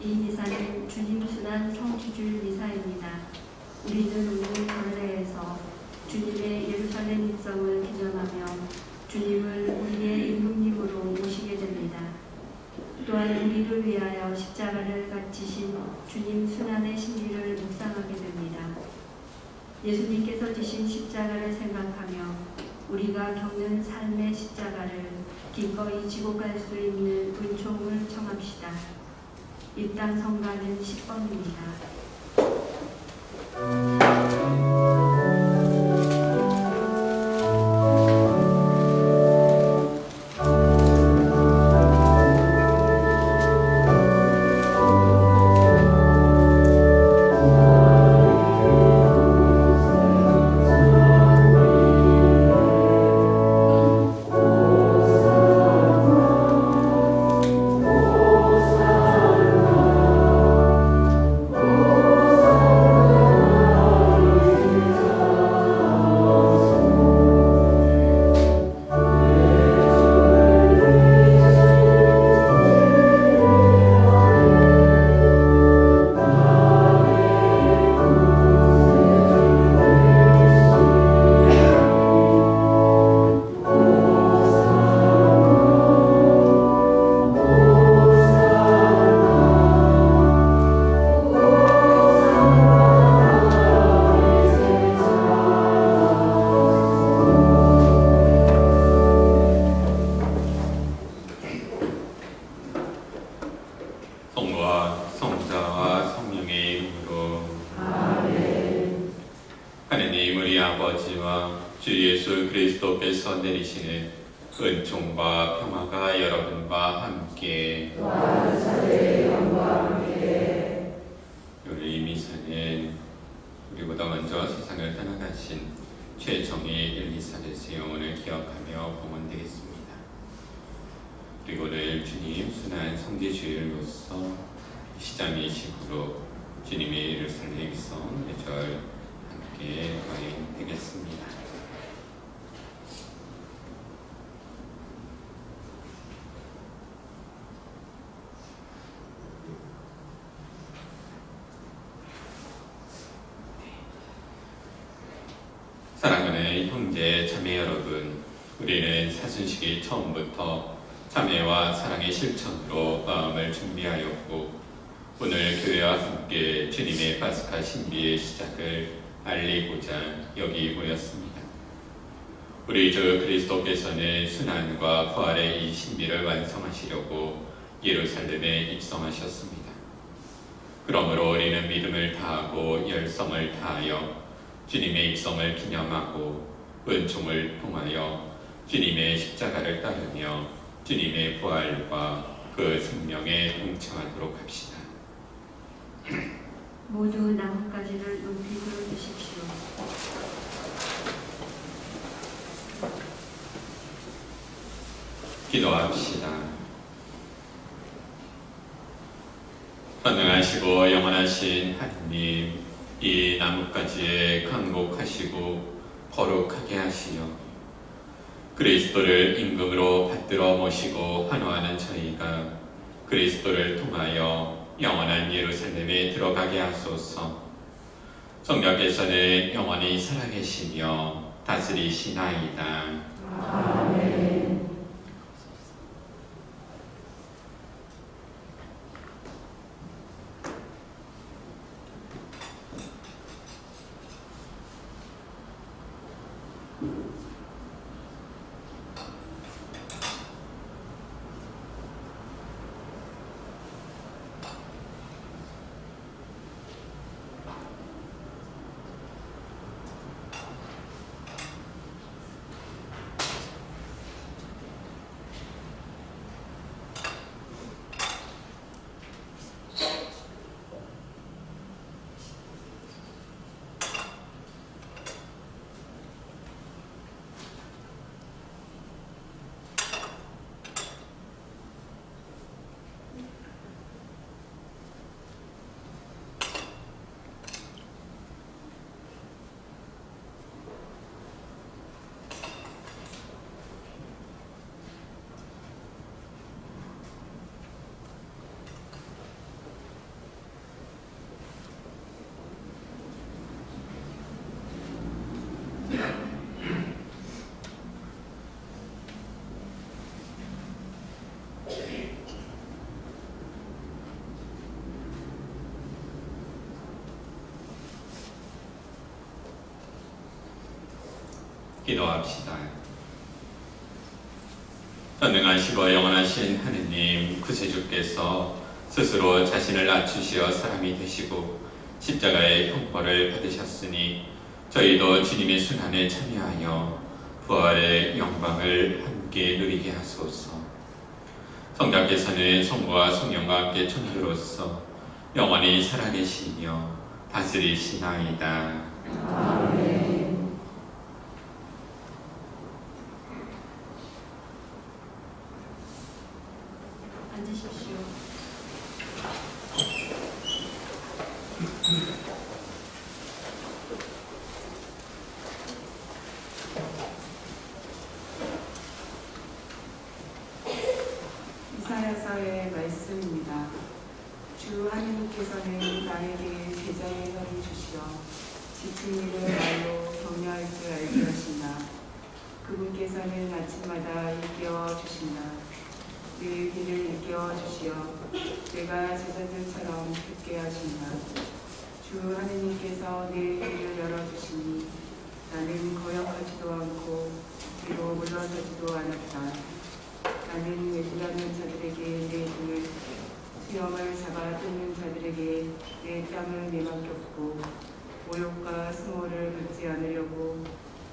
이 미사는 주님 순환 성취주일 미사입니다. 우리는 오늘 결례에서 주님의 예루살렘 입성을 기념하며 주님을 우리의 임금님으로 모시게 됩니다. 또한 우리를 위하여 십자가를 지신 주님 순환의 진리를 묵상하게 됩니다. 예수님께서 지신 십자가를 생각하며 우리가 겪는 삶의 십자가를 기꺼이 지고 갈 수 있는 은총을 청합시다. 입당 성가는 10번입니다. 그리스도께서 내리시는 은총과 평화가 여러분과 함께 우리 미사는 우리보다 먼저 세상을 떠나가신 최정의 엘리사벳의 영혼을 기억하며 봉헌되겠습니다. 그리고 오늘 주님 순환 성지주일로서 시장이식으로 주님의 예루살렘 입성 예절 함께 거행되겠습니다. 사랑하는 형제 자매 여러분, 우리는 사순식이 처음부터 자매와 사랑의 실천으로 마음을 준비하였고 오늘 교회와 함께 주님의 파스카 신비의 시작을 알리고자 여기 모였습니다. 우리 주 그리스도께서는 순환과 부활의 이 신비를 완성하시려고 예루살렘에 입성하셨습니다. 그러므로 우리는 믿음을 다하고 열성을 다하여 주님의 입성을 기념하고 은총을 통하여 주님의 십자가를 따르며 주님의 부활과 그 생명에 동참하도록 합시다. 모두 나뭇가지를 높이 들어주십시오. 기도합시다. 전능하시고 영원하신 하나님, 이 나뭇가지에 강복하시고 거룩하게 하시어 그리스도를 임금으로 받들어 모시고 환호하는 저희가 그리스도를 통하여 영원한 예루살렘에 들어가게 하소서. 성령께서는 영원히 살아계시며 다스리시나이다. 아멘. 기도합시다. 전능하시고 영원하신 하느님, 구세주께서 스스로 자신을 낮추시어 사람이 되시고 십자가의 형벌을 받으셨으니 저희도 주님의 순환에 참여하여 부활의 영광을 함께 누리게 하소서. 성자께서는 성부와 성령과 함께 천주로서 영원히 살아계시며 다스리시나이다. 아멘. 앉으십시오. 이사야서의 말씀입니다. 주 하느님께서는 나에게 제자의 혀를 주시어 지친 이를 말로 격려할 줄 알게 하신다. 그분께서는 아침마다 일깨워 주신다. 늘 길을 일깨워 주시어 내가 제자들처럼 듣게 하신다. 주 하느님께서 내 길을 열어주시니 나는 거역하지도 않고 뒤로 물러서지도 않았다. 나는 외면하는 자들에게 내 등을, 수염을 잡아 뜯는 자들에게 내 땀을 내맡겼고 모욕과 수모를 받지 않으려고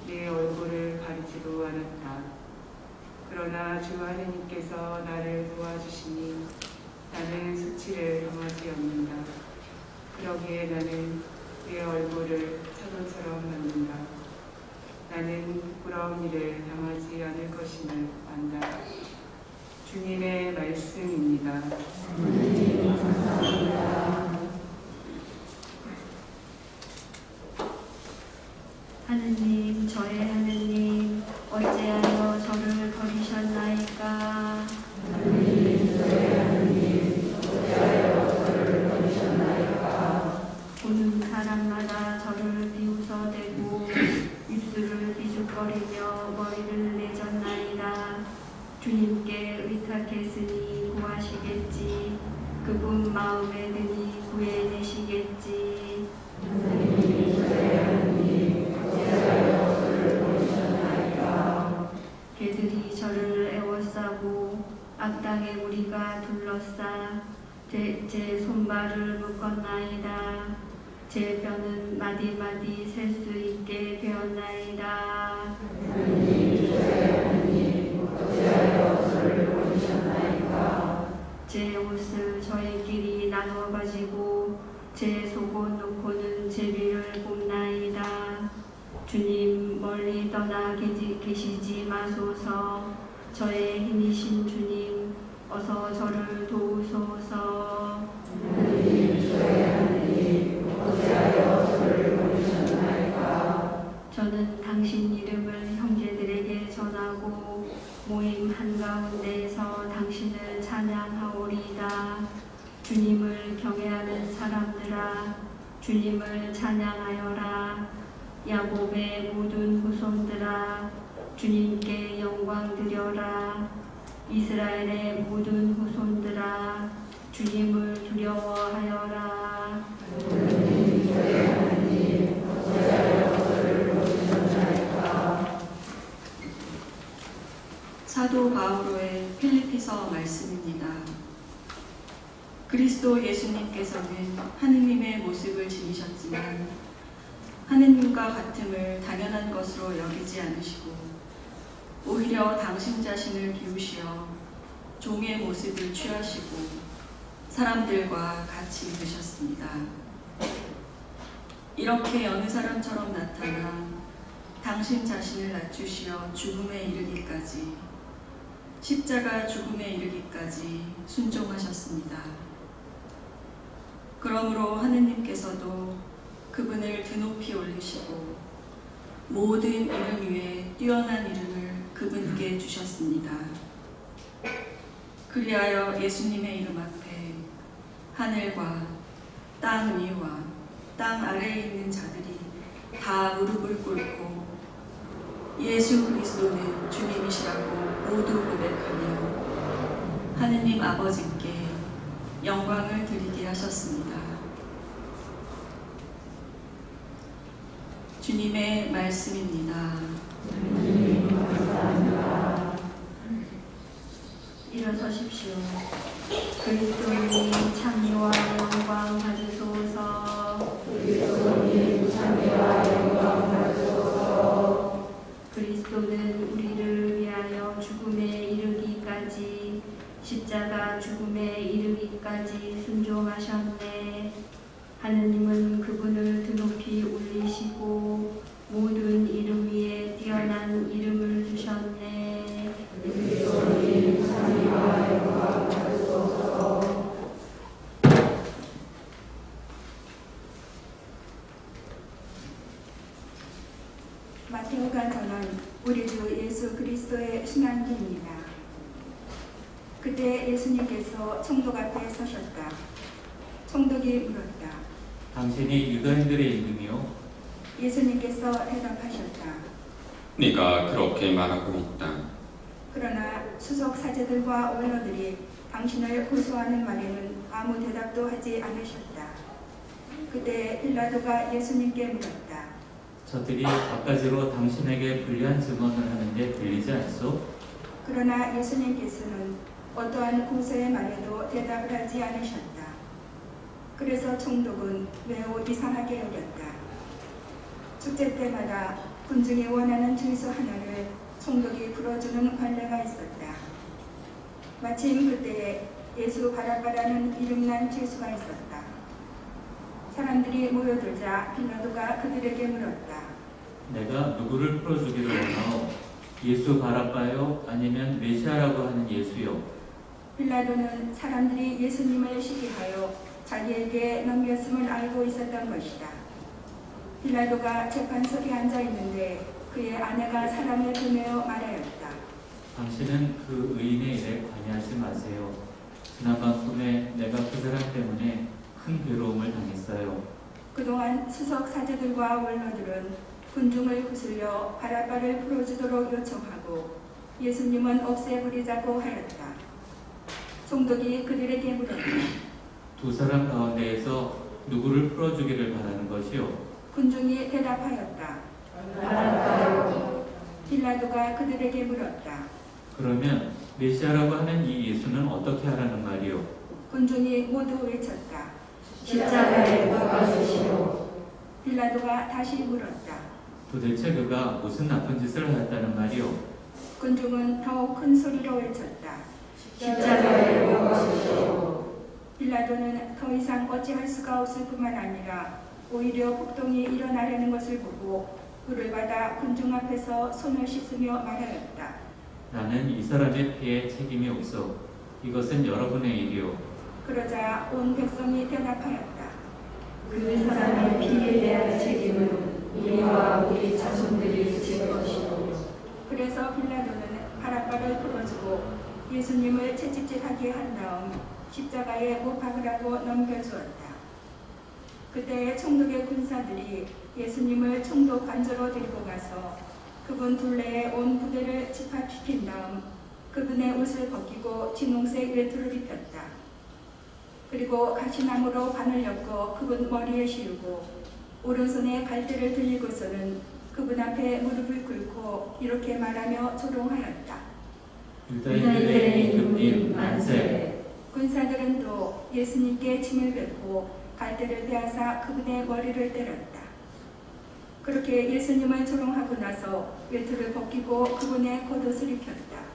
내 얼굴을 가리지도 않았다. 그러나 주 하느님께서 나를 도와주시니 나는 수치를 당하지 않는다. 그러기에 나는 내 얼굴을 차돌처럼 만든다. 나는 부끄러운 일을 당하지 않을 것임을 안다. 주님의 말씀입니다. 하느님, 저의 하느님, 어찌하여 저를 버리셨나이까? 하느님, 저의 하느님, 어찌하여 저를 버리셨나이까? 보는 사람마다 저를 비웃어대고 입술을 비죽거리며 머리를 내젓나이다. 주님께 의탁했으니 구하시겠지. 그분 마음에 드니 구해내시겠지. 하느님, 저의 하느님, 어찌하여 저를 버리셨나이까? 개들이 저를 애워싸고 악당의 무리가 둘러싸 제 손발을 묶었나이다. 제 뼈는 마디마디 셀 수 있게 되었나이다. 하느님, 저의 하느님, 어찌하여 저를 버리셨나이까? 제 옷을 저희끼리 나눠 가지고 제 속옷 놓고는 제비를 뽑나이다. 주님, 멀리 떠나 계시지 마소서. 저의 힘이신 주님, 어서 저를 도우소서. 하느님, 저의 하느님, 어찌하여 저를 버리셨나이까? 저는 당신 이름을 형제들에게 전하고 모임 한가운데에서 당신을 찬양하오리다. 주님을 경외하는 사람들아, 주님을 찬양하여라. 야곱의 모든 후손들아, 주님께 영광 드려라. 이스라엘의 모든 후손들아, 주님을 두려워하여라. 하느님, 저의 하느님, 어찌하여 저를 버리셨나이까? 사도 바오로의 필리피서 말씀입니다. 그리스도 예수님께서는 하느님의 모습을 지니셨지만 하느님과 같음을 당연한 것으로 여기지 않으시고 오히려 당신 자신을 비우시어 종의 모습을 취하시고 사람들과 같이 드셨습니다. 이렇게 어느 사람처럼 나타나 당신 자신을 낮추시어 죽음에 이르기까지, 십자가 죽음에 이르기까지 순종하셨습니다. 그러므로 하느님께서도 그분을 드높이 올리시고 모든 이름 위에 뛰어난 이름을 그분께 주셨습니다. 그리하여 예수님의 이름 앞에 하늘과 땅 위와 땅 아래에 있는 자들이 다 무릎을 꿇고 예수 그리스도는 주님이시라고 모두 고백하며 하느님 아버지께 영광을 드리게 하셨습니다. 주님의 말씀입니다. 일어서십시오. 그리스도님 찬미와 영광 받으소서. 그리스도님 찬미와 영광 받으소서. 그리스도는 우리를 위하여 죽음에 이르기까지 십자가 죽음에 이르기까지 순종하셨네. 하느님은 그분을 드높이 올리시고 모든 이름 위에 뛰어난 이름을 주셨네. 그리스도님 찬미와 영광 받으소서. 마테오가 전한 우리 주 예수 그리스도의 신앙기입니다. 그때 예수님께서 총독 앞에 서셨다. 총독이 물었다. 당신이 유대인들의 임금이요? 예수님께서 대답하셨다. 네가 그렇게 말하고 있다. 그러나 수석 사제들과 원로들이 당신을 고소하는 말에는 아무 대답도 하지 않으셨다. 그때 빌라도가 예수님께 물었다. 저들이 갖가지로 당신에게 불리한 증언을 하는데 들리지 않소? 그러나 예수님께서는 어떠한 고소의 말에도 대답을 하지 않으셨다. 그래서 총독은 매우 이상하게 여겼다. 축제 때마다 군중이 원하는 주소 하나를 총독이 풀어주는 관례가 있었다. 마침 그때에 예수 바라바라는 이름난 죄수가 있었다. 사람들이 모여들자 빌라도가 그들에게 물었다. 내가 누구를 풀어주기를 원하오? 예수 바라바요? 아니면 메시아라고 하는 예수요? 빌라도는 사람들이 예수님을 시기하여 자기에게 넘겼음을 알고 있었던 것이다. 빌라도가 재판석에 앉아 있는데 그의 아내가 사람을 보내어 말하였다. 당신은 그 의인의 일에 관여하지 마세요. 지난밤 꿈에 내가 그 사람 때문에 큰 괴로움을 당했어요. 그동안 수석 사제들과 원로들은 군중을 구슬려 바라바를 풀어주도록 요청하고 예수님은 없애버리자고 하였다. 총독이 그들에게 물었다. 두 사람 가운데에서 누구를 풀어주기를 바라는 것이요? 군중이 대답하였다. 바라바요. 빌라도가 그들에게 물었다. 그러면 메시아라고 하는 이 예수는 어떻게 하라는 말이요? 군중이 모두 외쳤다. 십자가에 못 박으시오. 빌라도가 다시 물었다. 도대체 그가 무슨 나쁜 짓을 하였다는 말이요? 군중은 더욱 큰 소리로 외쳤다. 십자가에 못 박으시오. 빌라도는 더 이상 어찌할 수가 없을 뿐만 아니라 오히려 폭동이 일어나려는 것을 보고 불을 받아 군중 앞에서 손을 씻으며 말하였다. 나는 이 사람의 피에 책임이 없어. 이것은 여러분의 일이요. 그러자 온 백성이 대답하였다. 그 사람의 피에 대한 책임은 우리와 우리 자손들이 질 것이오. 그래서 빌라도는 바라바를 풀어주고 예수님을 채찍질하게 한 다음 십자가에 못 박으라고 넘겨주었다. 그때 총독의 군사들이 예수님을 총독 관저로 데리고 가서 그분 둘레에 온 부대를 집합시킨 다음 그분의 옷을 벗기고 진홍색 외투를 입혔다. 그리고 가시나무로 반을 엮어 그분 머리에 씌우고 오른손에 갈대를 들리고서는 그분 앞에 무릎을 꿇고 이렇게 말하며 조롱하였다. 유다인들의 임금님 만세. 군사들은 또 예수님께 침을 뱉고 갈대를 빼앗아 그분의 머리를 때렸다. 그렇게 예수님을 조롱하고 나서 외투를 벗기고 그분의 겉옷을 입혔다.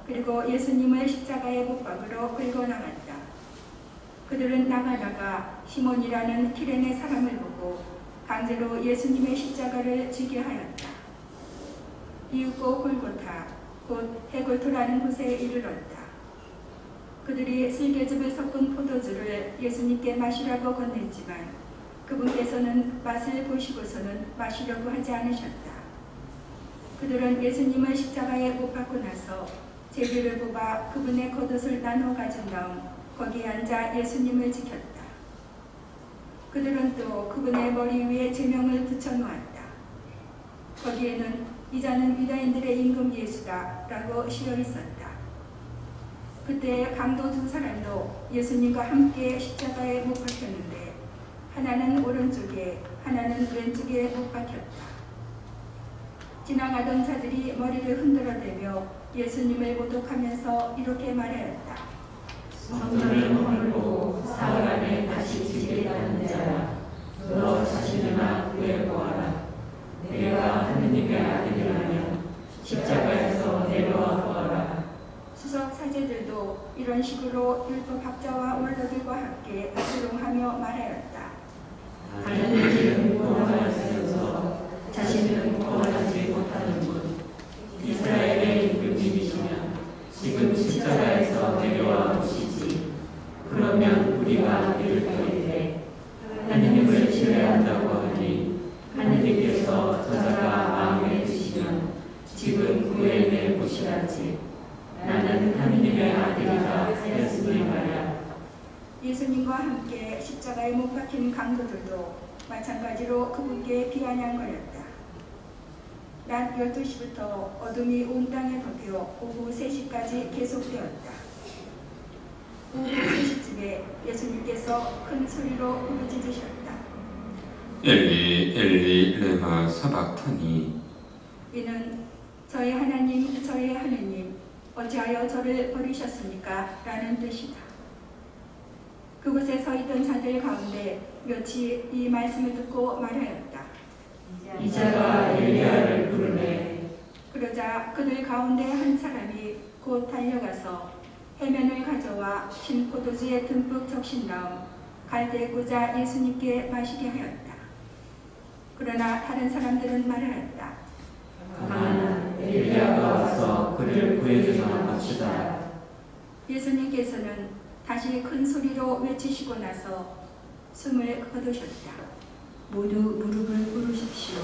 그리고 예수님을 십자가에 못 박으러 끌고 나갔다. 그들은 나가다가 시몬이라는 기레네 사람을 보고 강제로 예수님의 십자가를 지게 하였다. 이윽고 골고타 곧 해골토라는 곳에 이르렀다. 그들이 슬개즙을 섞은 포도주를 예수님께 마시라고 건넸지만 그분께서는 맛을 보시고서는 마시려고 하지 않으셨다. 그들은 예수님을 십자가에 못 박고 나서 제비를 뽑아 그분의 겉옷을 나눠 가진 다음 거기에 앉아 예수님을 지켰다. 그들은 또 그분의 머리 위에 제명을 붙여놓았다. 거기에는 이자는 유다인들의 임금 예수다 라고 시어 있었다. 그때 강도 두 사람도 예수님과 함께 십자가에 못 박혔는데 하나는 오른쪽에 하나는 왼쪽에 못 박혔다. 지나가던 자들이 머리를 흔들어대며 예수님을 모독하면서 이렇게 말하였다. 성전을 허물고 사흘 안에 다시 지겠다는 자야, 너 자신이나 구해보아라. 내가 하느님의 아들이라면 십자가에서 내려와 보아라. 수석 사제들도 이런 식으로 율법 학자와 원로들과 함께 조롱하며 말하였다. 하는 길은 구원하였으면서 자신은 구원하지 못하는 분, 이스라엘의 임금님이시면 지금 십자가에서 내려와 보시지. 그러면 우리가 이를 버리되 하느님을 신뢰한다고 하니 하느님께서 저자가 마음에 드시면 지금 구해내 보시라지. 나는 하느님의 아들이라 하였으니 말이야. 예수님과 함께 십자가에 못 박힌 강도들도 마찬가지로 그분께 비아냥거렸다. 낮 12시부터 어둠이 온 땅에 덮여 오후 3시까지 계속되었다. 오후 3시쯤에 예수님께서 큰 소리로 부르짖으셨다. 엘리 엘리 레마 사박타니. 이는 저의 하나님, 저의 하느님, 어찌하여 저를 버리셨습니까? 라는 뜻이다. 그곳에 서 있던 자들 가운데 몇이 이 말씀을 듣고 말하였다. 이자가 엘리야를 부르네. 그러자 그들 가운데 한 사람이 곧 달려가서 해면을 가져와 신 포도주에 듬뿍 적신 다음 갈대에 꽂아 예수님께 마시게 하였다. 그러나 다른 사람들은 말하였다. 가만 엘리야가 와서 그를 구해주나 합시다. 예수님께서는 다시 큰 소리로 외치시고 나서 숨을 거두셨다. 모두 무릎을 꿇으십시오.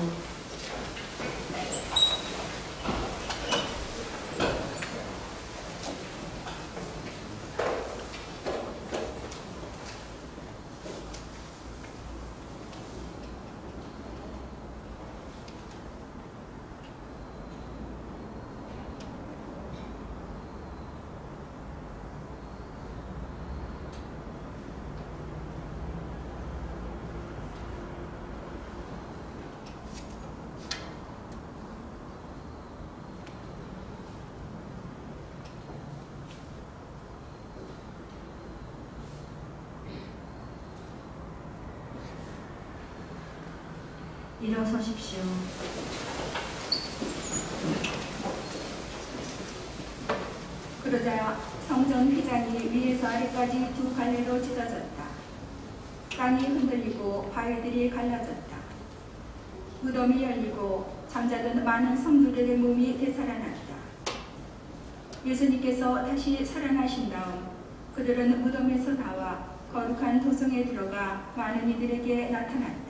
일어서십시오. 그러자 성전 휘장이 위에서 아래까지 두 갈래로 찢어졌다. 땅이 흔들리고 바위들이 갈라졌다. 무덤이 열리고 잠자던 많은 성도들의 몸이 되살아났다. 예수님께서 다시 살아나신 다음 그들은 무덤에서 나와 거룩한 도성에 들어가 많은 이들에게 나타났다.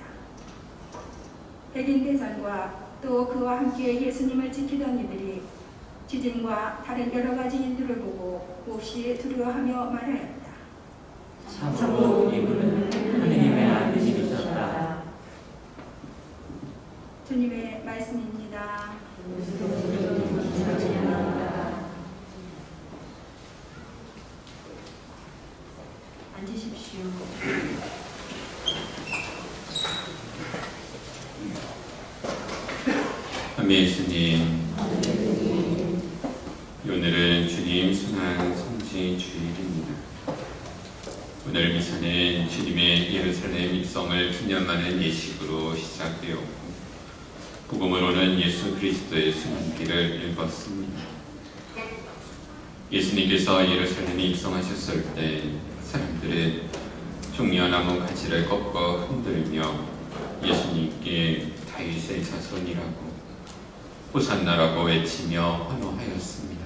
백인 대장과 또 그와 함께 예수님을 지키던 이들이 지진과 다른 여러 가지 일들을 보고 몹시 두려워하며 말하였다. 참으로 이분은 하느님의 아들이셨다. 주님의 말씀입니다. 앉으십시오. 예수님, 오늘은 주님 순환 성지 주일입니다. 오늘 미사는 주님의 예루살렘 입성을 기념하는 예식으로 시작되었고 복음으로는 예수 그리스도의 순환기를 읽었습니다. 예수님께서 예루살렘에 입성하셨을 때 사람들은 종려나무 가지를 꺾어 흔들며 예수님께 다윗의 자손이라고 호산나라고 외치며 환호하였습니다.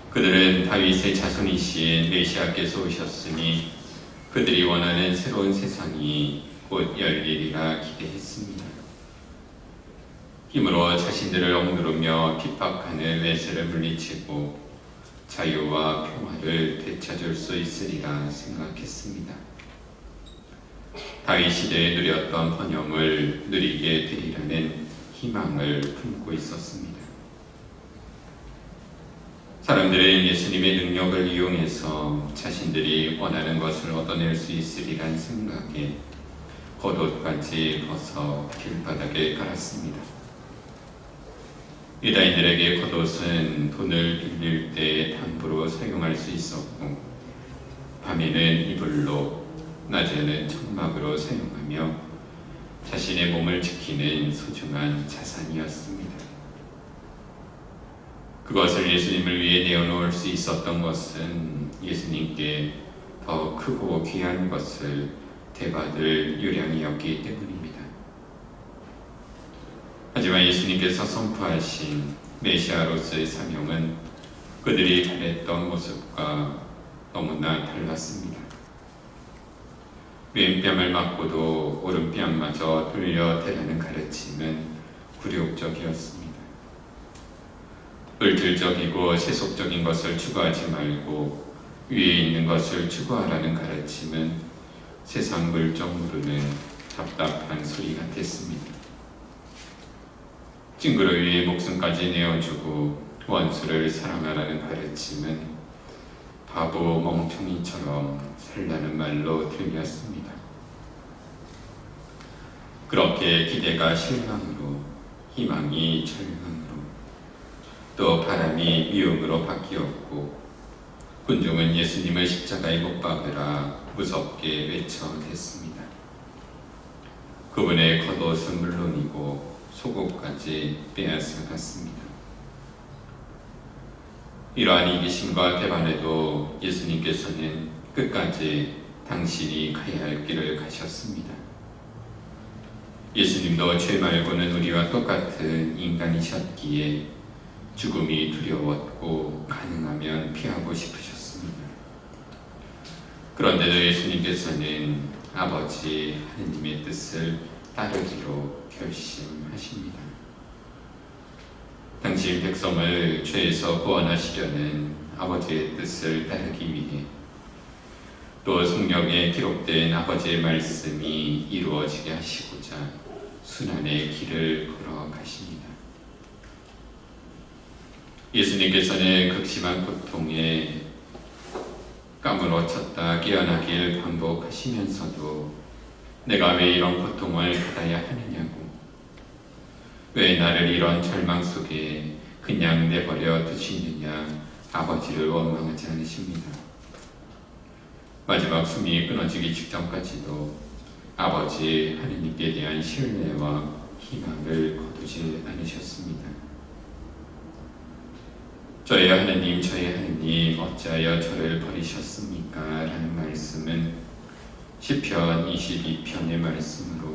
그들은 다윗의 자손이신 메시아께서 오셨으니 그들이 원하는 새로운 세상이 곧 열리리라 기대했습니다. 힘으로 자신들을 억누르며 핍박하는 외세를 물리치고 자유와 평화를 되찾을 수 있으리라 생각했습니다. 다윗 시대에 누렸던 번영을 누리게 되리라는 희망을 품고 있었습니다. 사람들은 예수님의 능력을 이용해서 자신들이 원하는 것을 얻어낼 수 있으리란 생각에 겉옷까지 벗어 길바닥에 깔았습니다. 유다인들에게 겉옷은 돈을 빌릴 때 담보로 사용할 수 있었고 밤에는 이불로 낮에는 천막으로 사용하며 자신의 몸을 지키는 소중한 자산이었습니다. 그것을 예수님을 위해 내어놓을 수 있었던 것은 예수님께 더 크고 귀한 것을 대받을 요량이었기 때문입니다. 하지만 예수님께서 선포하신 메시아로서의 사명은 그들이 바랬던 모습과 너무나 달랐습니다. 왼뺨을 맞고도 오른뺨마저 돌려대라는 가르침은 굴욕적이었습니다. 물질적이고 세속적인 것을 추구하지 말고 위에 있는 것을 추구하라는 가르침은 세상 물정 모르는 답답한 소리 같았습니다. 친구를 위해 목숨까지 내어주고 원수를 사랑하라는 가르침은 바보 멍청이처럼 살라는 말로 들렸습니다. 그렇게 기대가 실망으로, 희망이 절망으로, 또 바람이 미움으로 바뀌었고 군중은 예수님을 십자가에 못 박으라 무섭게 외쳐댔습니다. 그분의 겉옷은 물론이고 속옷까지 빼앗아갔습니다. 이러한 이기심과 배반에도 예수님께서는 끝까지 당신이 가야 할 길을 가셨습니다. 예수님도 죄 말고는 우리와 똑같은 인간이셨기에 죽음이 두려웠고 가능하면 피하고 싶으셨습니다. 그런데도 예수님께서는 아버지 하느님의 뜻을 따르기로 결심하십니다. 당신 백성을 죄에서 구원하시려는 아버지의 뜻을 따르기 위해 또 성경에 기록된 아버지의 말씀이 이루어지게 하시고자 순환의 길을 걸어가십니다. 예수님께서는 극심한 고통에 까무러쳤다 깨어나길 반복하시면서도 내가 왜 이런 고통을 받아야 하느냐고, 왜 나를 이런 절망 속에 그냥 내버려 두시느냐 아버지를 원망하지 않으십니다. 마지막 숨이 끊어지기 직전까지도 아버지 하느님께 대한 신뢰와 희망을 거두지 않으셨습니다. 저의 하느님, 저의 하느님, 어찌하여 저를 버리셨습니까? 라는 말씀은 시편 22편의 말씀으로